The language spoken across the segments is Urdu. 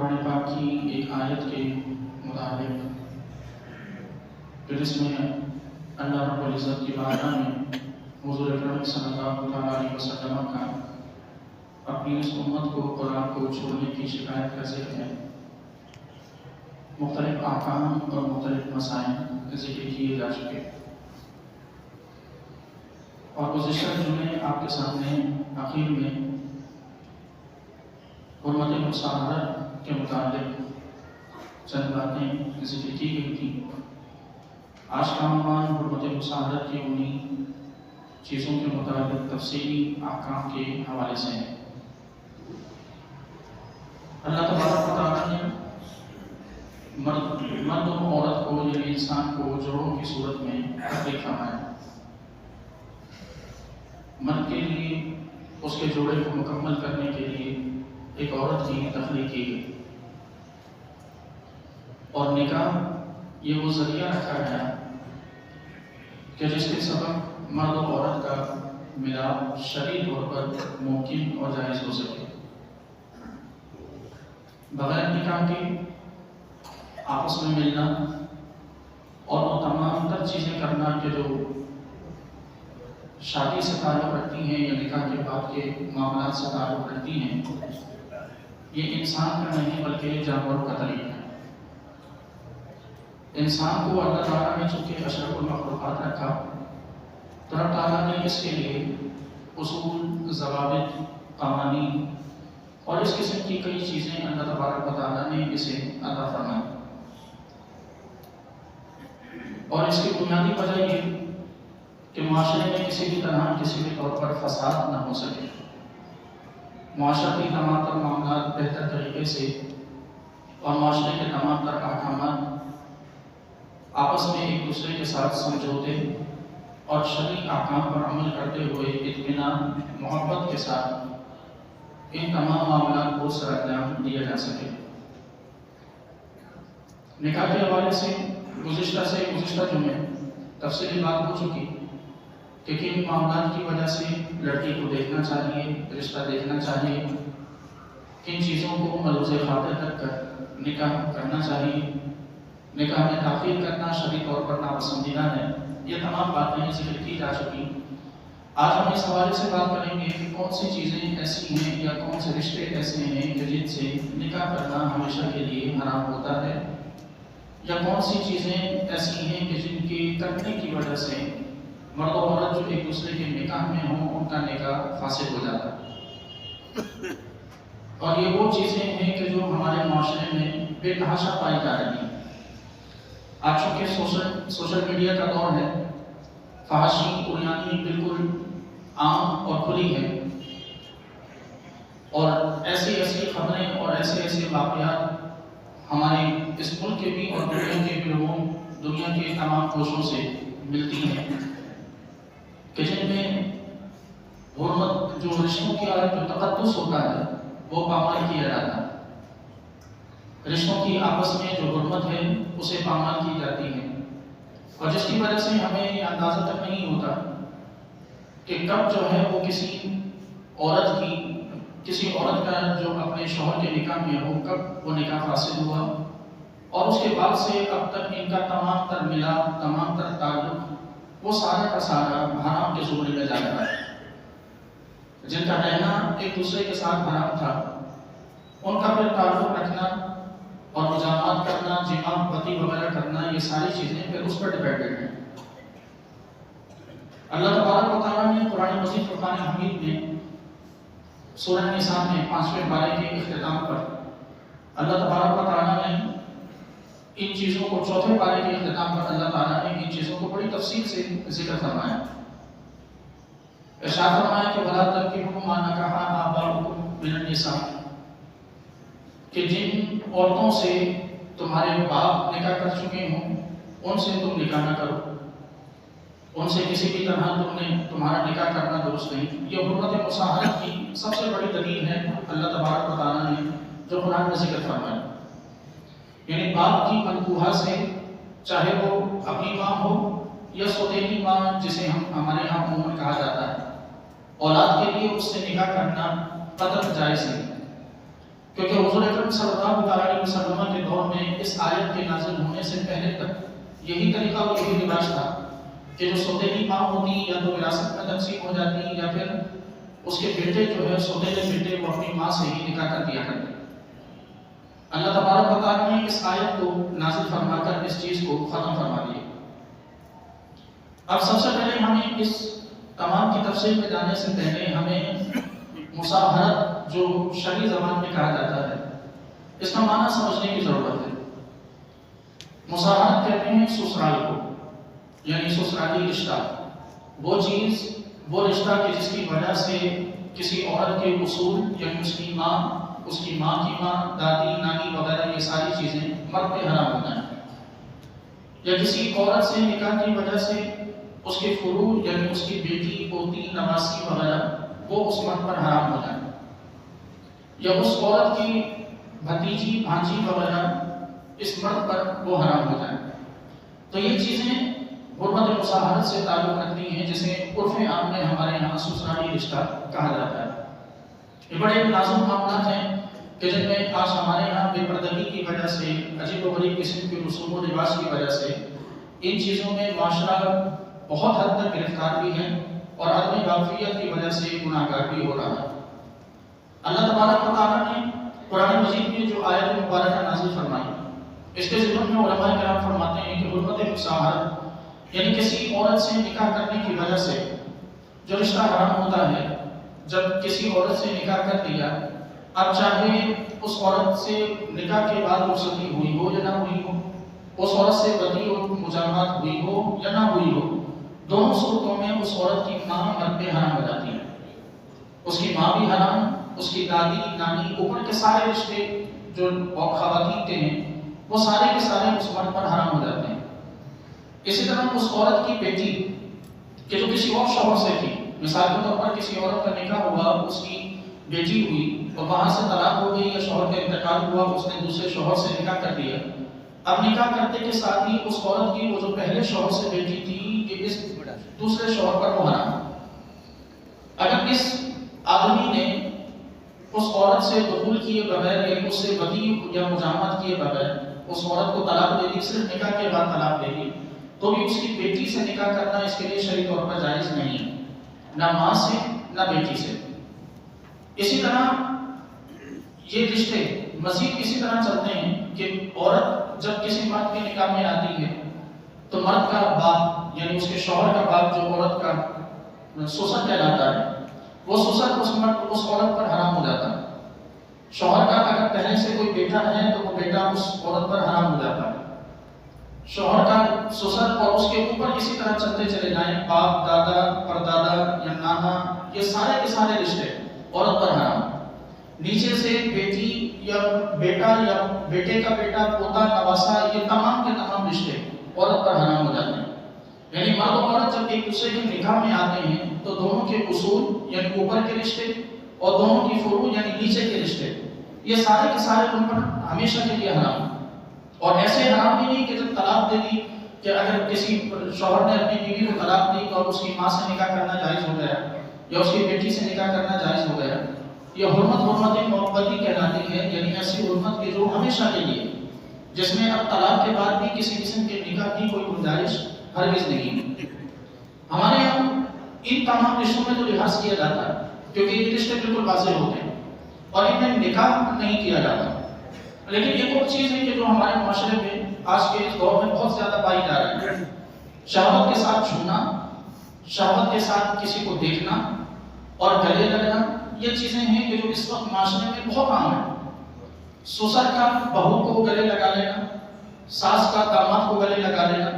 قرآن پاک کی ایک آیت کے مطابق جس میں اللہ رب العزت کی بارگاہ میں حضور اکرم صلی اللہ علیہ وسلم کا اپنی اس امت کو قرآن کو چھوڑنے کی شکایت کا ذکر ہے۔ مختلف احکام اور مختلف مسائل ذکر کیے جا چکے اور گزشتہ جمعے آپ کے سامنے آخر میں حرمت مصاحرت کے متعلق چند باتیں ذکر کی گئی تھیں۔ آج کا عنوان حرمت مصاحرت کی انہی چیزوں کے متعلق تفصیلی احکام کے حوالے سے ہے۔ اللہ تبارک و تعالیٰ نے مرد و عورت کو یعنی انسان کو جوڑوں کی صورت میں تخلیق فرمایا۔ مرد کے لیے اس کے جوڑے کو مکمل کرنے کے لیے ایک عورت کی تخلیق کی گئی اور نکاح یہ وہ ذریعہ رکھا گیا کہ جس کے سبب مرد و عورت کا ملاپ شرعی طور پر ممکن اور جائز ہو سکے۔ بغیر نکاح کے آپس میں ملنا اور وہ تمام تر چیزیں کرنا کہ جو شادی سے تعلق رکھتی ہیں یا نکاح کے بعد کے معاملات سے تعلق رکھتی ہیں، یہ انسان کا نہیں بلکہ جانوروں کا طریقہ ہے۔ انسان کو اللہ تعالیٰ نے چونکہ اشرف المخلوقات رکھا تو اللہ تعالیٰ نے اس کے لیے اصول، ضوابط، قوانین اور اس قسم کی کئی چیزیں اللہ تبارک و تعالیٰ نے اسے عطا فرمائی۔ اور اس کی بنیادی وجہ یہ کہ معاشرے میں کسی بھی طرح کسی بھی طور پر فساد نہ ہو سکے، معاشرتی تمام تر معاملات بہتر طریقے سے اور معاشرے کے تمام تر احکامات آپس میں ایک دوسرے کے ساتھ سمجھوتے اور شرعی احکام پر عمل کرتے ہوئے اطمینان، محبت کے ساتھ ان تمام معاملات کو سر انجام دیا جا سکے۔ نکاح کے حوالے سے گزشتہ جمعے تفصیلی بات ہو چکی کہ کن معاملات کی وجہ سے لڑکی کو دیکھنا چاہیے، رشتہ دیکھنا چاہیے، کن چیزوں کو ملوث خاطر رکھ کر نکاح کرنا چاہیے، نکاح میں تاخیر کرنا شرعی طور پر ناپسندیدہ ہے۔ یہ تمام باتیں ذکر کی جا چکی۔ آج ہم اس حوالے سے بات کریں گے کہ کون سی چیزیں ایسی ہیں یا کون سے رشتے ایسے ہیں کہ جن سے نکاح کرنا ہمیشہ کے لیے حرام ہوتا ہے، یا کون سی چیزیں ایسی ہیں کہ جن کی کرنے کی وجہ سے مرد و عورت جو ایک دوسرے کے نکاح میں ہوں ان کا نکاح فاسد ہو جاتا ہے۔ اور یہ وہ چیزیں ہیں کہ جو ہمارے معاشرے میں بے تحاشا پائی جا رہی ہیں۔ آج چونکہ سوشل میڈیا کا دور ہے، فحاشی قریانی بالکل عام اور کھلی ہے، اور ایسی خبریں اور ایسے واقعات ہمارے اس ملک کے بھی اور دنیا کے بھی لوگوں، دنیا کے تمام کوشوں سے ملتی ہیں کہ جن میں حرمت جو رشتوں کا جو تقدس ہوتا ہے وہ پامال کیا جاتا ہے۔ رشتوں کی آپس میں جو حرمت ہے اسے پامال کی جاتی ہے، اور جس کی وجہ سے ہمیں یہ اندازہ تک نہیں ہوتا کہ کب جو ہے وہ کسی عورت کا جو اپنے شوہر کے نکاح میں ہو کب وہ نکاح فاسد ہوا، اور اس کے بعد سے اب تک ان کا تمام تر ملاپ، تمام تر تعلق وہ سارا کا سارا حرام کے زمرے میں جا رہا ہے۔ جن کا رہنا ایک دوسرے کے ساتھ حرام تھا ان کا پھر تعلق رکھنا اور مجامعات کرنا، جماع پتی وغیرہ کرنا، یہ ساری چیزیں پھر اس پر ڈیپینڈنٹ ہیں۔ اللہ تبارک و تعالیٰ نے قرآن مجید فرقان حمید میں سورہ نساء میں 5ویں پارے کے اختتام پر اللہ تبارک و تعالیٰ نے ان چیزوں کو 4تھے پارے کے اختتام پر اللہ تعالیٰ نے ان چیزوں کو بڑی تفصیل سے ذکر فرمایا۔ ارشاد فرمایا کہ وَلَا تَنكِحُوا مَا نَكَحَ آبَاؤُكُم مِّنَ النِّسَاءِ، کہ جن عورتوں سے تمہارے باپ نکاح کر چکے ہوں ان سے تم نکاح نہ کرو، ان سے کسی بھی طرح تمہارا نکاح کرنا درست نہیں۔ یہ حرمت مصاحرت کی سب سے بڑی دلیل ہے اللہ تبارک و تعالیٰ نے جو قرآن میں ذکر فرمایا، یعنی باپ کی منکوحہ سے، چاہے وہ اپنی ماں ہو یا سوتیلی ماں جسے ہمارے یہاں عموماً کہا جاتا ہے، اولاد کے لیے اس سے نکاح کرنا قطعاً جائز ہے، کیونکہ حضور اکرم اکرم صلی اللہ علیہ وسلم کے دور میں اس آیت کے نازل ہونے سے پہلے تک یہی طریقہ اور یہی رواج تھا کہ جو سوتیلی ماں ہوتی یا تو وراثت میں تقسیم ہو جاتی یا پھر اس کے بیٹے جو ہے سوتیلے بیٹے وہ اپنی ماں سے ہی نکاح کر دیا کرتے۔ اللہ تبارک و تعالیٰ نے اس آیت کو نازل فرما کر اس چیز کو ختم فرما دیا۔ اب سب سے پہلے ہمیں اس تمام کی تفصیل میں جانے سے پہلے ہمیں مصاہرت جو شرعی زبان میں کہا جاتا ہے اس کا معنی سمجھنے کی ضرورت ہے۔ مصاہرت کہتے ہیں سسرال کو، یعنی سسرالی رشتہ، وہ چیز وہ رشتہ کہ جس کی وجہ سے کسی عورت کے اصول یعنی اس کی ماں کی ماں، دادی، نانی وغیرہ یہ ساری چیزیں مرد پہ حرام ہوتا ہے، یا کسی عورت سے نکاح کی وجہ سے اس کے فروع یعنی اس کی بیٹی، پوتی، نواسی وغیرہ وہ اس مرد پر حرام ہو جائے، یا اس عورت کی بھتیجی، بھانجی وغیرہ اس مرد پر وہ حرام ہو جائے۔ تو یہ چیزیں حرمت مصاہرت سے تعلق رکھتی ہیں، جسے عرف عام میں ہمارے یہاں سسرالی رشتہ کہا جاتا ہے۔ یہ بڑے نازک معاملات ہیں کہ جن میں آج ہمارے یہاں بے پردگی کی وجہ سے، عجیب و غریب قسم کے رسوم و رواج کی وجہ سے ان چیزوں میں معاشرہ بہت حد تک گرفتار بھی ہے اور عدم واقفیت کی وجہ سے گناہ گار بھی ہو رہا ہے۔ اللہ تبارک و تعالیٰ نے قرآن مجید میں جو آیت مبارکہ نازل فرمائی اس کے ضمن میں علماء کرام فرماتے ہیں کہ حرمت مصاہرت یعنی کسی عورت سے نکاح کرنے کی وجہ سے جو رشتہ حرام ہوتا ہے، جب کسی عورت سے نکاح کر دیا، اب چاہے اس عورت سے نکاح کے بعد رخصتی ہوئی ہو یا نہ ہوئی ہو، اس عورت سے بدی اور مجامات ہوئی ہو یا نہ ہوئی ہو، دونوں صورتوں میں اس عورت کی ماں مرد پہ حرام ہو جاتی ہے۔ اس کی ماں بھی حرام، اس کی دادی، نانی، اوپر کے سارے رشتے جو خواتین کے ہیں وہ سارے کے سارے اس مرد پر حرام ہو جاتے ہیں۔ اسی طرح اس عورت کی بیٹی کہ جو کسی اور شوہر سے تھی، مثال کے طور پر کسی عورت کا نکاح ہوا، اس کی بیٹی ہوئی اور وہاں سے طلاق ہو گئی یا شوہر کا انتقال ہوا، اس نے دوسرے شوہر سے نکاح کر دیا، اب نکاح کرتے کے ساتھ ہی اس عورت کی وہ جو پہلے شوہر سے بیٹی تھی کہ اس دوسرے شوہر پر وہ حرام۔ اگر اس آدمی نے اس عورت سے دخول کیے بغیر یعنی اس سے بدی یا مجامات کیے بغیر اس عورت کو طلاق دے دی، صرف نکاح کے بعد طلاق دے دی، تو بھی اس کی بیٹی سے نکاح کرنا اس کے لیے شرعی طور پر جائز نہیں ہے، نہ ماں سے نہ بیٹی سے۔ اسی طرح یہ رشتے مزید اسی طرح چلتے ہیں کہ عورت جب کسی مرد کے نکاح میں آتی ہے تو مرد کا باپ یعنی اس کے شوہر کا باپ جو عورت کا سسر کہلاتا ہے، وہ سسر اس عورت پر حرام ہو جاتا ہے۔ شوہر کا اگر پہلے سے کوئی بیٹا ہے تو وہ بیٹا اس عورت پر حرام ہو جاتا ہے۔ شوہر کا سسر اور اس کے اوپر اسی طرح چلتے چلے جائیں، باپ، دادا، پردادا یا نانا، یہ سارے کے سارے رشتے عورت پر حرام۔ نیچے سے بیٹی یا بیٹا یا بیٹے کا بیٹا، پوتا، نواسا، یہ تمام کے تمام رشتے عورت پر حرام ہو جاتے ہیں۔ یعنی مرد و عورت جب ایک دوسرے کے نکاح میں آتے ہیں تو دونوں کے اصول یعنی اوپر کے رشتے اور دونوں کی فروع یعنی نیچے کے رشتے، یہ سارے کے سارے ان پر ہمیشہ کے لیے حرام۔ اور ایسے حرام بھی نہیں کہ جب طلاق دے دی کہ اگر کسی شوہر نے اپنی بیوی کو طلاق دی تو اس کی ماں سے نکاح کرنا جائز ہو گیا یا اس کی بیٹی سے نکاح کرنا جائز ہو گیا۔ یہ حرمت موقتی کہلاتی ہے، یعنی ایسی حرمت کی جو ہمیشہ کے لیے، جس میں اب طلاق کے بعد بھی کسی قسم کے نکاح کی کوئی گنجائش ہرگز نہیں۔ ہمارے یہاں ان تمام رشتوں میں تو لحاظ کیا جاتا ہے کیونکہ یہ رشتے بالکل واضح ہوتے ہیں اور ان میں نکاح نہیں کیا جاتا۔ لیکن ایک اور چیز ہے کہ جو ہمارے معاشرے میں آج کے اس دور میں بہت زیادہ پائی جا رہی ہے، شہوت کے ساتھ چھونا، شہوت کے ساتھ کسی کو دیکھنا اور گلے لگنا، یہ چیزیں ہیں کہ جو اس وقت معاشرے میں بہت عام ہے۔ سسر کا بہو کو گلے لگا لینا، ساس کا داماد کو گلے لگا لینا،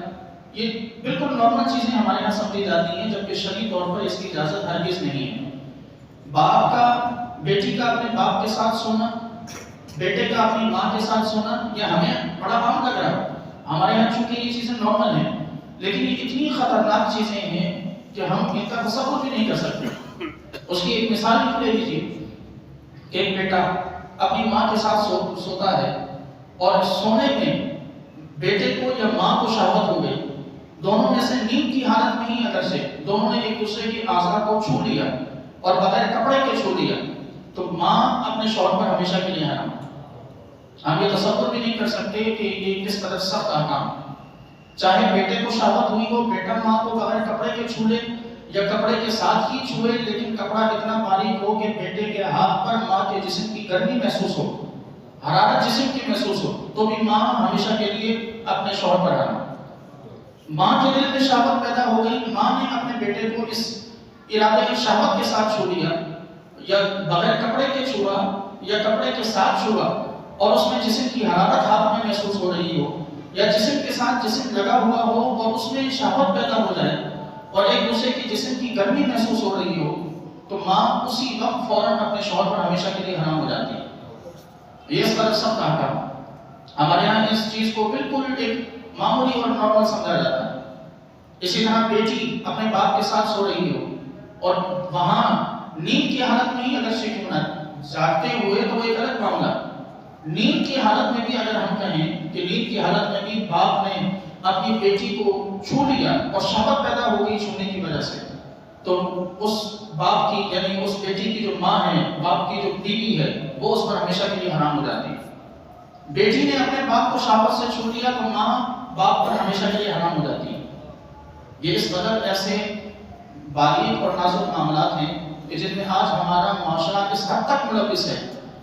یہ بالکل نارمل چیزیں ہمارے یہاں سمجھی جاتی ہیں، جبکہ شرعی طور پر اس کی اجازت ہرگز نہیں ہے۔ باپ کا بیٹی کا اپنے باپ کے ساتھ سونا، بیٹے کا اپنی ماں کے ساتھ سونا، یہ ہمیں بڑا عام لگ رہا ہے۔ ہمارے یہاں چونکہ یہ چیزیں نارمل ہیں، لیکن یہ اتنی خطرناک چیزیں ہیں کہ ہم ان کا تصور بھی نہیں کر سکتے۔ اس کی ایک مثال بھی لے لیجیے کہ ایک بیٹا اپنی ماں کے ساتھ سوتا ہے اور سونے میں بیٹے کو یا ماں کو شہوت ہو گئی، دونوں میں سے نیند کی حالت میں ہی اگر سے دونوں نے ایک دوسرے کی اعضاء کو چھو لیا اور بغیر کپڑے کے چھو لیا تو ماں اپنے شوہر پر ہمیشہ کے لیے حرام۔ ہم یہ تصور بھی نہیں کر سکتے کہ یہ کس قدر سخت احکام. چاہے بیٹے کو شہوت ہوئی ہو، بیٹا ماں کو بغیر کپڑے کے چھو لے یا کپڑے کے ساتھ ہی چھوئے، لیکن کپڑا اتنا باریک ہو کہ بیٹے کے ہاتھ پر ماں کے جسم کی گرمی محسوس ہو، حرارت جسم کی محسوس ہو، تو بھی ماں ہمیشہ کے لیے اپنے شوہر پر آنا. ماں کے دل میں شہوت پیدا ہو گئی، ماں نے اپنے بیٹے کو اس ارادے شہوت کے ساتھ چھو لیا، یا بغیر کپڑے کے چھوا یا کپڑے کے ساتھ چھوا، اور اس میں جسم کی حرارت ہاتھ میں محسوس ہو رہی ہو، یا جسم کے ساتھ جسم لگا ہوا ہو اور اس میں شہوت پیدا ہو جائے اور ایک دوسرے کی جسم کی گرمی محسوس ہو رہی ہو، تو ماں اسی وقت فوراً اپنے شوہر پر ہمیشہ کے لیے حرام ہو جاتی ہے. یہ اس طرح سب کہا. ہمارے یہاں اس چیز کو بالکل ایک معمولی اور نارمل سمجھا جاتا ہے. اسی طرح بیٹی اپنے باپ کے ساتھ سو رہی ہو اور وہاں نیند کی حالت میں ہی اگر کیوں نہ جاگتے ہوئے تو وہ ایک الگ معاملہ. نیند کی حالت میں بھی اگر ہم کہیں کہ نیند کی حالت میں بھی باپ نے اپنی بیٹی کو چھو لیا اور شہوت پیدا ہو گئی چھونے کی وجہ سے، تو اس باپ کی یعنی اس بیٹی کی جو ماں ہے، باپ کی جو بیوی ہے، وہ اس پر ہمیشہ کے لیے حرام ہو جاتی ہے. بیٹی نے اپنے باپ کو شہوت سے چھو لیا تو ماں باپ پر ہمیشہ کے لیے حرام ہو جاتی ہے. یہ اس قدر ایسے باریک اور نازک معاملات ہیں کہ جن میں آج ہمارا معاشرہ اس حد تک ملوث ہے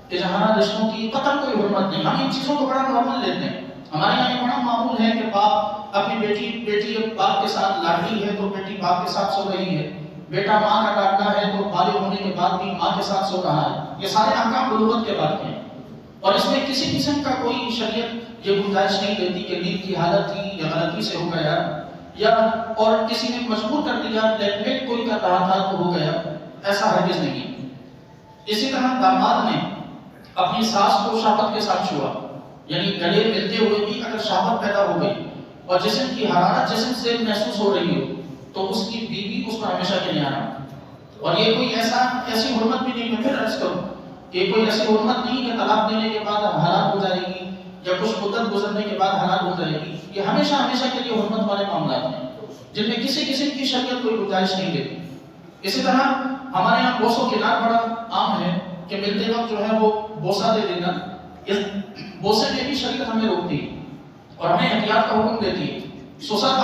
کہ جہاں رشتوں کی قطعاً کوئی حرمت نہیں. ہم ان چیزوں کو بڑا نارمل لیتے ہیں. ہمارے یہاں یہ بڑا معمول ہے کہ باپ اپنی بیٹی باپ کے ساتھ لاڈلی ہے تو بیٹی باپ کے ساتھ سو رہی ہے، بیٹا ماں کا لاڈلا ہے تو بالغ ہونے کے بعد بھی ماں کے ساتھ سو رہا ہے. یہ سارے احکام بلوغت کے بعد کے ہیں اور اس میں کسی قسم کا کوئی شریعت یہ گنجائش نہیں دیتی کہ نیند کی حالت تھی یا غلطی سے ہو گیا یا اور کسی نے مجبور کر دیا، بلیک میل کوئی کر رہا تھا تو ہو گیا. ایسا ہرگز نہیں. اسی طرح داماد نے اپنی ساس کو شہوت کے ساتھ چھوا، یعنی گلے ملتے ہوئے بھی اگر شہوت پیدا ہو گئی اور جسم کی حرارت جسم سے محسوس ہو رہی ہو تو اس کی بیوی اس پر ہمیشہ کے لیے آنا. اور یہ کوئی ایسی حرمت بھی نہیں. میں پھر عرض کروں کہ کوئی ایسی حرمت نہیں کہ طلاق دینے کے بعد حلال ہو جائے گی یا کچھ مدت گزرنے کے بعد حلال ہو جائے گی. یہ ہمیشہ کے لیے حرمت والے معاملات ہیں جن میں کسی قسم کی شریعت کوئی گنجائش نہیں دیتی. اسی طرح ہمارے یہاں بوس و کنار بڑا عام ہے کہ ملتے وقت جو ہے وہ بوسہ دے دینا. اس بوسے میں بھی شریعت ہمیں روکتی اور ہمیں احتیاط کا حکم دیتی ہے. سسر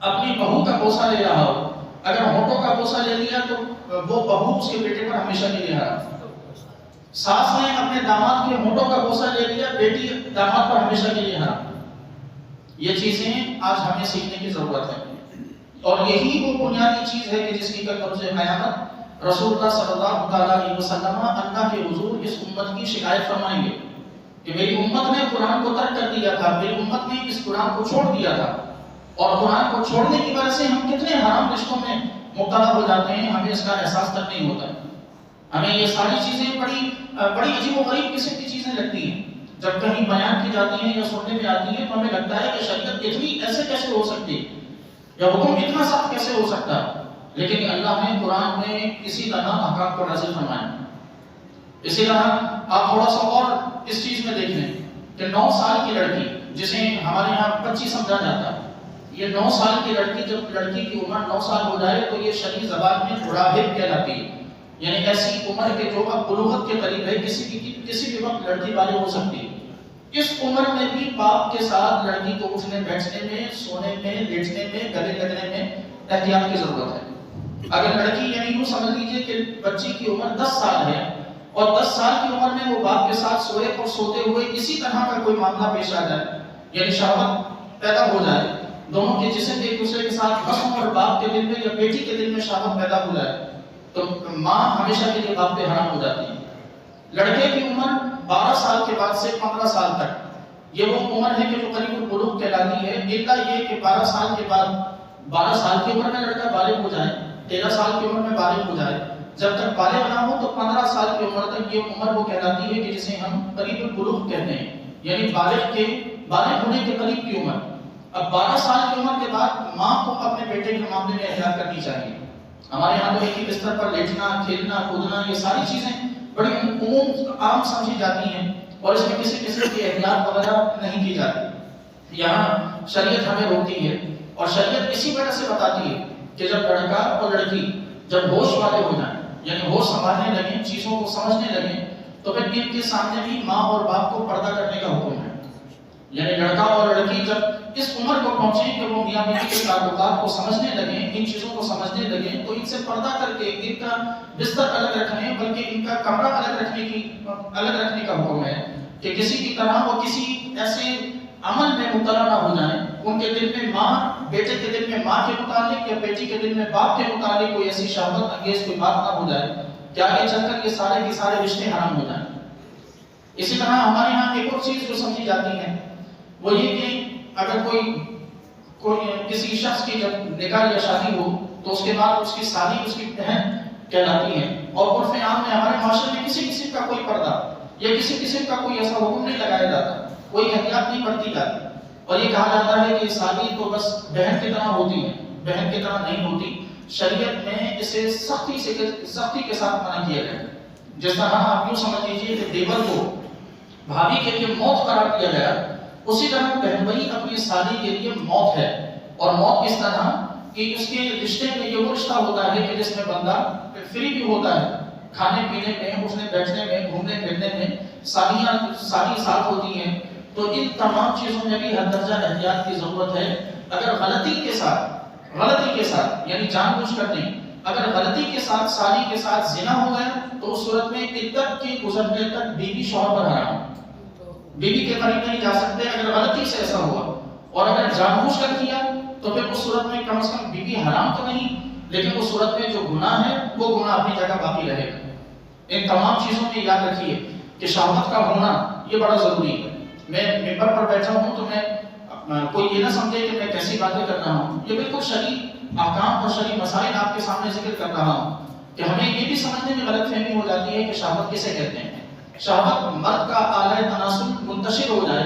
اپنی بہو کا بوسہ لے رہا ہو، اگر ہونٹوں کا بوسہ لے لیا تو وہ بہو اس کے بیٹے پر ہمیشہ کے لیے حرام. ساس نے اپنے داماد کے ہونٹوں کا بوسہ لے لیا، بیٹی داماد پر ہمیشہ کے لیے حرام. یہ چیزیں آج ہمیں سیکھنے کی ضرورت ہے اور یہی وہ بنیادی چیز ہے کہ جس کی روز قیامت رسول اللہ صلی اللہ علیہ وسلم اللہ کے حضور اس امت کی شکایت فرمائیں گے کہ میری امت نے قرآن کو ترک کر دیا تھا، میری امت نے اس قرآن کو چھوڑ دیا تھا، اور قرآن کو چھوڑنے کی وجہ سے ہم کتنے حرام رشتوں میں مبتلا ہو جاتے ہیں، ہمیں اس کا احساس تک نہیں ہوتا ہے. ہمیں یہ ساری چیزیں بڑی عجیب و غریب قسم کی چیزیں لگتی ہیں. جب کہیں بیان کی جاتی ہیں یا سننے میں آتی ہیں تو ہمیں لگتا ہے کہ شریعت اتنی ایسے کیسے ہو سکتی ہے یا حکم اتنا سخت کیسے ہو سکتا ہے، لیکن اللہ نے قرآن میں اسی طرح احکام کو نازل فرمایا. اسی طرح آپ تھوڑا سا اور اس چیز میں دیکھ لیں کہ 9 سال کی لڑکی جسے ہمارے یہاں بچی سمجھا جاتا ہے، یہ 9 سال کی لڑکی، جب لڑکی کی عمر 9 سال ہو جائے تو یہ شرعی زبان میں راہب کہلاتی ہے. یعنی ایسی عمر کے جو اب بلوغت کے قریب ہے، کسی بھی وقت لڑکی بالغ ہو سکتی ہے. اس عمر میں بھی باپ کے ساتھ لڑکی کو اٹھنے بیٹھنے میں، سونے میں، لیٹنے میں، گلے لگنے میں احتیاط کی ضرورت ہے. اگر لڑکی یعنی یوں سمجھ لیجئے کہ بچی کی عمر 10 سال ہے اور 10 سال کی عمر میں وہ باپ کے ساتھ سوئے اور سوتے ہوئے اسی طرح کا کوئی معاملہ پیش آ جائے، یعنی شہوت پیدا ہو جائے، دونوں کے جسم ایک دوسرے کے ساتھ بسوں اور باپ کے دل میں یا بیٹی کے دل میں شہوت پیدا ہو جائے تو ماں ہمیشہ کے لیے باپ پہ حرام ہو جاتی ہے. لڑکے کی عمر 12 سال کے بعد سے 15 سال تک یہ وہ عمر ہے کہ جو قریب البلوغ کہلاتی ہے. الا یہ کہ 12 سال کے بعد 12 سال کی عمر میں لڑکا بالغ ہو جائے، 13 سال کی عمر میں بالغ ہو جائے، جب تک بالغ نہ ہو تو 15 سال کی عمر تک یہ عمر وہ کہلاتی ہے کہ جسے ہم قریب البلوغ کہتے ہیں، یعنی بالغ ہونے کے قریب کی عمر. اب 12 سال کی عمر کے بعد ماں کو اپنے بیٹے کے معاملے میں احتیاط کرنی چاہیے. ہمارے یہاں تو ایک ہی بستر پر لیٹنا، کھیلنا، کودنا، یہ ساری چیزیں بڑی عام سمجھی جاتی ہیں اور اس میں کسی قسم کی احتیاط وغیرہ نہیں کی جاتی. یہاں شریعت ہمیں روکتی ہے اور شریعت اسی وجہ سے بتاتی ہے کہ جب لڑکا اور لڑکی جب ہوش والے ہو جائیں، یعنی ہوش سنبھالنے لگیں، چیزوں کو سمجھنے لگیں، تو پھر ان کے سامنے بھی ماں اور باپ کو پردہ کرنے کا حکم ہے. یعنی لڑکا اور لڑکی جب اس عمر کو پہنچے کہ وہ میاں بیوی کے تعلقات کو سمجھنے لگیں، ان چیزوں کو سمجھنے لگیں، تو ان سے پردہ کر کے ان کا بستر الگ رکھنے بلکہ ان کا کمرہ الگ رکھنے کا حکم ہے کہ کسی کی طرح وہ کسی ایسے عمل میں مبتلا نہ ہو جائیں. ان کے دل میں ماں، بیٹے کے دل میں ماں کے متعلق یا بیٹی کے دل میں باپ کے متعلق کوئی ایسی شہوت انگیز کوئی بات نہ ہو جائے کہ آگے چل کر یہ سارے کے سارے رشتے حرام ہو جائیں. اسی طرح ہمارے ہاں ایک اور چیز جو سمجھی جاتی ہے وہ یہ کہ اگر کوئی کسی شخص کی جب نکاح یا شادی ہو تو اس کے بعد اس کی سالی اس کی بہن کہلاتی ہے. اور عرف عام میں ہمارے معاشرے میں کسی قسم کا کوئی پردہ یا کسی قسم کا کوئی ایسا حکم نہیں لگایا جاتا، کوئی احتیاط نہیں برتی جاتی. اور یہ کہا جاتا ہے کہ سالی تو بس بہن کی طرح ہوتی ہے، بہن کی طرح نہیں ہوتی. شریعت میں اسے سختی کے ساتھ منع کیا گیا. جس طرح آپ یوں سمجھ لیجیے کہ دیور کو بھابھی کے لیے موت قرار دیا گیا، اسی طرح بہن بھائی اپنی سالی کے لیے موت ہے. اور موت کس طرح کہ اس کے رشتے میں یہ وہ رشتہ ہوتا ہے کہ جس میں بندہ فری بھی ہوتا ہے، کھانے پینے میں، اٹھنے بیٹھنے میں، گھومنے پھرنے میں سالی ساتھ ہوتی ہیں. تو ان تمام چیزوں میں بھی حد درجہ احتیاط کی ضرورت ہے. اگر غلطی کے ساتھ یعنی جان بوجھ کر نہیں، اگر غلطی کے ساتھ سالی کے ساتھ زنا ہو گیا تو اس صورت میں عدت کے گزرنے تک بیوی شوہر پر حرام، بیوی کے قریب نہیں جا سکتے اگر غلطی سے ایسا ہوا. اور اگر جان بوجھ کر کیا تو پھر اس صورت میں کم از کم بیوی حرام تو نہیں، لیکن اس صورت میں جو گناہ ہے وہ گناہ اپنی جگہ باقی رہے گا. ان تمام چیزوں میں یاد رکھیے کہ شہوت کا ہونا یہ بڑا ضروری ہے. میں ممبر پر بیٹھا ہوں تو میں کوئی یہ نہ سمجھے کہ میں کیسی باتیں کر رہا ہوں، یہ بالکل شرعی احکام اور شرعی مسائل آپ کے سامنے ذکر کر رہا ہوں کہ ہمیں یہ بھی سمجھنے میں غلط فہمی ہو جاتی ہے کہ شہوت کسے کہتے ہیں. شہوت مرد کا اعلی تناسل منتشر ہو جائے،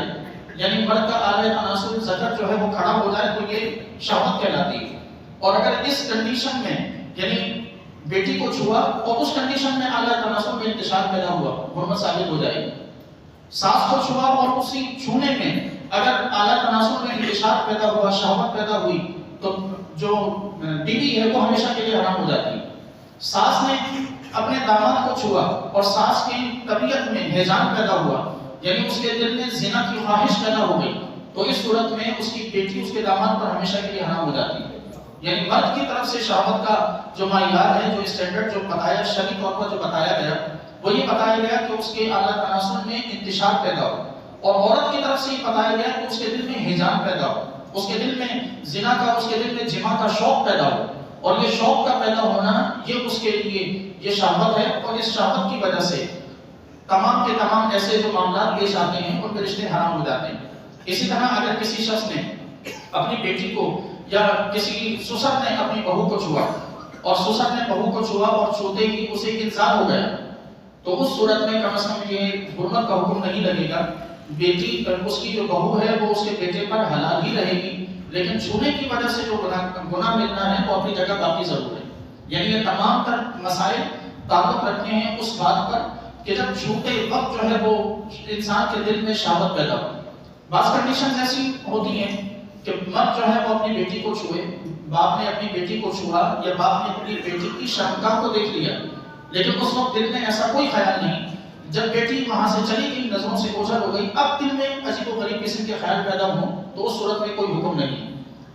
یعنی مرد کا اعلی تناسل ذکر جو ہے وہ کھڑا ہو جائے تو یہ شہوت کہلاتی ہے. اور اگر اس کنڈیشن میں یعنی بیٹی کو چھوا اور اس کنڈیشن میں اعلی تناسل میں انتشار پیدا ہوا، حرمت ثابت ہو جائے گی. ساس کو چھوا اور اسی چھونے میں اگر اعلی تناسل میں انتشار پیدا ہوا، شہوت پیدا ہوئی تو جو بیوی ہے وہ ہمیشہ کے لیے حرام ہو جاتی ہے. ساس نے اپنے داماد کو چھوا اور ساس کی طبیعت میں ہیجان پیدا ہوا، یعنی اس کے دل میں زنا کی خواہش پیدا ہو گئی، تو اس صورت میں اس کی بیٹی اس کے داماد پر ہمیشہ کے لیے حرام ہو جاتی ہے. یعنی مرد کی طرف سے شہوت کا جو معیار ہے، جو اسٹینڈرڈ جو بتایا شرعی طور پر جو بتایا گیا وہ یہ بتایا گیا کہ اس کے اعلیٰ تناسل میں انتشار پیدا ہو. اور عورت کی طرف سے یہ بتایا گیا کہ اس کے دل میں ہیجان پیدا ہو، اس کے دل میں زنا کا، اس کے دل میں جماع کا شوق پیدا ہو. اور یہ شوق کا پیدا ہونا یہ اس کے لیے یہ شہوت ہے، اور اس شہوت کی وجہ سے تمام کے تمام ایسے جو معاملات پیش آتے ہیں ان کے رشتے حرام ہو جاتے ہیں. اسی طرح اگر کسی شخص نے اپنی بیٹی کو یا کسی سسر نے اپنی بہو کو چھوا اور سسر نے بہو کو چھوا اور چھوتے ہی اسے انزال ہو گیا تو اس صورت میں کم از کم یہ حرمت کا حکم نہیں لگے گا. بیٹی اس کی جو بہو ہے وہ اس کے بیٹے پر حلال ہی رہے گی، لیکن چھونے کی وجہ سے جو گناہ ملنا ہے وہ اپنی جگہ باقی ضرور ہے. یعنی یہ تمام تر مسائل تعلق رکھتے ہیں اس بات پر کہ جب چھوٹے وقت جو ہے وہ انسان کے دل میں شہوت پیدا ہو. بعض کنڈیشنز ایسی ہوتی ہیں کہ مرد جو ہے وہ اپنی بیٹی کو چھوئے، باپ نے اپنی بیٹی کو چھوا یا باپ نے اپنی بیٹی کی شرمگاہ کو دیکھ لیا، لیکن اس وقت دل میں ایسا کوئی خیال نہیں. جب بیٹی وہاں سے چلی گئی، نظروں سے اوجھل ہو گئی، اب دل میں عجیب و غریب قسم کے خیال پیدا ہوں تو اس صورت میں کوئی حکم نہیں.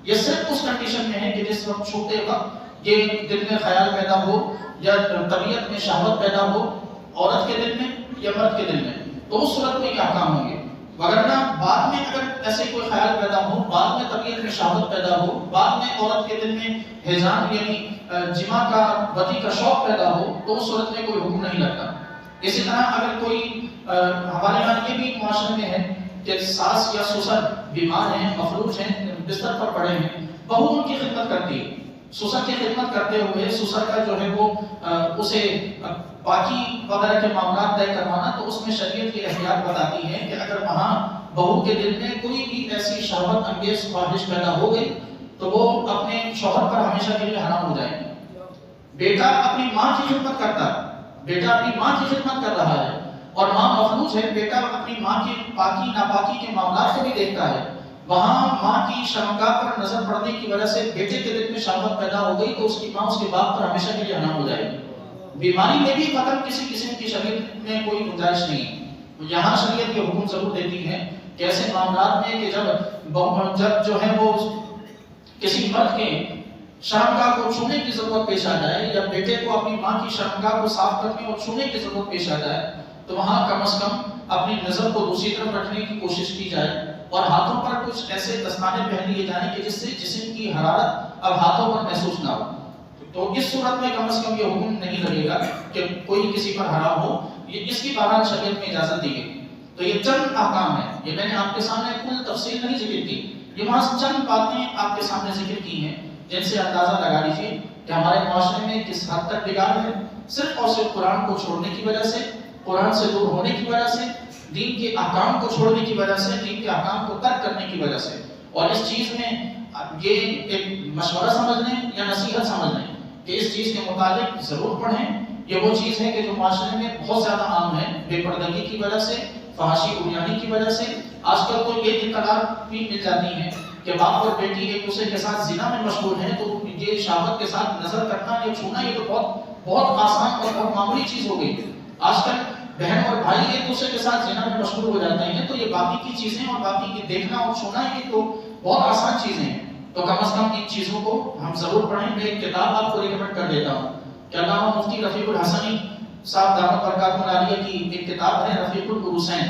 یہ صرف اس کنڈیشن میں ہے کہ جس وقت چھوٹے وقت یہ دل میں خیال پیدا ہو یا طبیعت میں شہوت پیدا ہو عورت کے دل میں یا مرد کے دل میں، تو اس صورت میں یہ احکام ہوں گے. وگرنہ بعد میں اگر ایسے کوئی خیال پیدا ہو، بعد میں طبیعت میں شہوت پیدا ہو، بعد میں عورت کے دل میں ہیجان یعنی جماع کا وطی کا شوق پیدا ہو تو اس صورت میں کوئی حکم نہیں لگتا. اسی طرح اگر کوئی ہمارے یہاں یہ بھی معاشرے میں ہے کہ ساس یا سسر بیمار ہیں، مفلوج ہیں، بستر پر پڑے ہیں، بہو ان کی خدمت کرتی ہے. سسر کی خدمت کرتے ہوئے سسر کا جو ہے وہ اسے پاکی وغیرہ کے معاملات طے کروانا، تو اس میں شریعت کی احتیاط بتاتی ہے کہ اگر وہاں بہو کے دل میں کوئی بھی ایسی شہوت انگیز خواہش پیدا ہو گئی تو وہ اپنے شوہر پر ہمیشہ کے لیے حرام ہو جائیں گے. بیٹا اپنی ماں کی خدمت کرتا ہے، بیٹا اپنی ماں کی خدمت کر رہا ہے اور ماں مفلوج ہے، بیٹا اپنی ماں کی پاکی ناپاکی کے معاملات کو بھی دیکھتا ہے. وہاں ماں کی شرمگاہ پر نظر پڑنے کی وجہ سے بیٹے کے دل میں شہوت پیدا ہو گئی تو اس کی ماں اس کے باپ پر ہمیشہ کے لیے حرام ہو جائے گی. بیماری میں بھی قتل کسی قسم کی شریعت میں کوئی گنجائش نہیں ہے۔ یہاں شریعت یہ حکم ضرور دیتی ہے کہ ایسے معاملات میں کہ جب جو ہے وہ کسی مرد کے شرمگاہ کو چھونے کی ضرورت پیش آ جائے یا بیٹے کو اپنی ماں کی شرمگاہ کو صاف کرنے اور چھونے کی ضرورت پیش آ جائے تو وہاں کم از کم اپنی نظر کو دوسری طرف رکھنے کی کوشش کی جائے اور ہاتھوں پر کچھ ایسے دستانے پہن لیے جائیں کہ جس سے جسم کی حرارت اب ہاتھوں پر محسوس نہ ہو۔ تو اس صورت میں کم از کم یہ حکم نہیں لگے گا کہ کوئی کسی پر حرام ہو، یہ اس کی بہرحال شریعت میں اجازت دی گئی۔ تو یہ چند احکام ہیں، یہ میں نے آپ کے سامنے کل تفصیل نہیں ذکر کی، یہ وہاں چند باتیں آپ کے سامنے ذکر کی ہیں جن سے اندازہ لگا لیجیے کہ ہمارے معاشرے میں کس حد تک بگاڑ ہے، صرف اور صرف قرآن کو چھوڑنے کی وجہ سے، قرآن سے دور ہونے کی وجہ سے، دین کے احکام کو چھوڑنے کی وجہ سے، دین کے احکام کو ترک کرنے کی وجہ سے۔ اور اس چیز میں یہ ایک مشورہ سمجھ لیں یا نصیحت سمجھ لیں کہ اس چیز کے متعلق ضرور پڑھیں۔ یہ وہ چیز ہے کہ جو معاشرے میں بہت زیادہ عام ہے، بے پردگی کی وجہ سے، فحاشی عریانی کی وجہ سے۔ آج کل تو یہ اطلاعات بھی مل جاتی ہیں کہ باپ اور بیٹی ایک دوسرے کے ساتھ زنا میں مشغول ہیں، تو یہ شہوت کے ساتھ نظر کرنا یا چھونا یہ تو بہت آسان اور بہت معمولی چیز ہو گئی۔ آج کل بہن اور بھائی ایک دوسرے کے ساتھ زنا میں مشغول ہو جاتے ہیں، تو یہ باقی کی چیزیں اور باقی کی دیکھنا اور چھونا یہ تو بہت آسان چیزیں ہیں۔ تو کم از کم ان چیزوں کو ہم ضرور پڑھیں۔ میں ایک کتاب آپ کو ریکمنڈ کر دیتا ہوں کہ علامہ مفتی رفیق الحسنی صاحب دامت برکاتہ العالیہ کی ایک کتاب ہے رفیق العروسین۔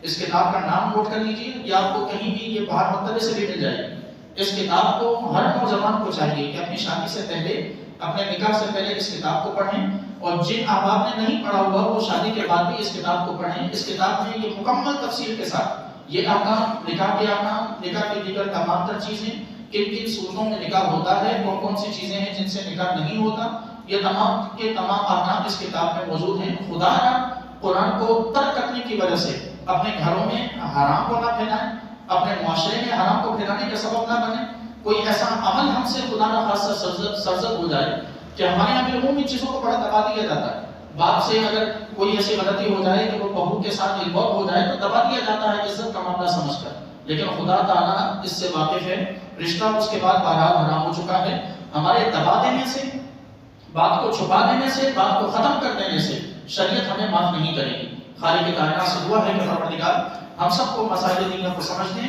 اس کتاب کا نام نوٹ کر لیجیے، یا آپ کو کہیں بھی یہ باہر مکتبے سے بھی مل جائے گی۔ اس کتاب کو ہر نوجوان کو چاہیے کہ اپنی شادی سے پہلے، اپنے نکاح سے پہلے اس کتاب کو پڑھیں، اور جن احباب نے نہیں پڑھا ہوا وہ شادی کے بعد بھی اس کتاب کو پڑھیں۔ اس کتاب میں یہ مکمل تفصیل کے ساتھ یہ احکام، نکاح کے احکام، نکاح کے دیگر تمام تر چیزیں، کن کن صورتوں میں نکاح ہوتا ہے، کون کون سی چیزیں ہیں جن سے نکاح نہیں ہوتا، یہ تمام کے تمام احکام اس کتاب میں موجود ہیں۔ خدا نہ قرآن کو ترک کرنے کی وجہ سے اپنے گھروں میں حرام کو نہ پھیلائیں، اپنے معاشرے میں حرام کو پھیلانے کا سبب نہ بنے۔ کوئی ایسا عمل ہم سے خدا نہ خاصہ سرزد ہو جائے کہ ہمارے یہاں بالعموم ان چیزوں کو بڑا دبا دیا جاتا ہے۔ باپ سے اگر کوئی ایسی غلطی ہو جائے کہ وہ بہو کے ساتھ انوالو ہو جائے تو دبا دیا جاتا ہے عزت کا معاملہ سمجھ کر، لیکن خدا تعالیٰ اس سے واقف ہے، رشتہ اس کے بعد بہرحال حرام ہو چکا ہے۔ ہمارے دبا دینے سے، بات کو چھپا دینے سے، بات کو ختم کر دینے سے شریعت ہمیں معاف نہیں کرے گی۔ خالق کائنات سے دعا ہے کہ پروردگار ہم سب کو مسائل دین کو سمجھنے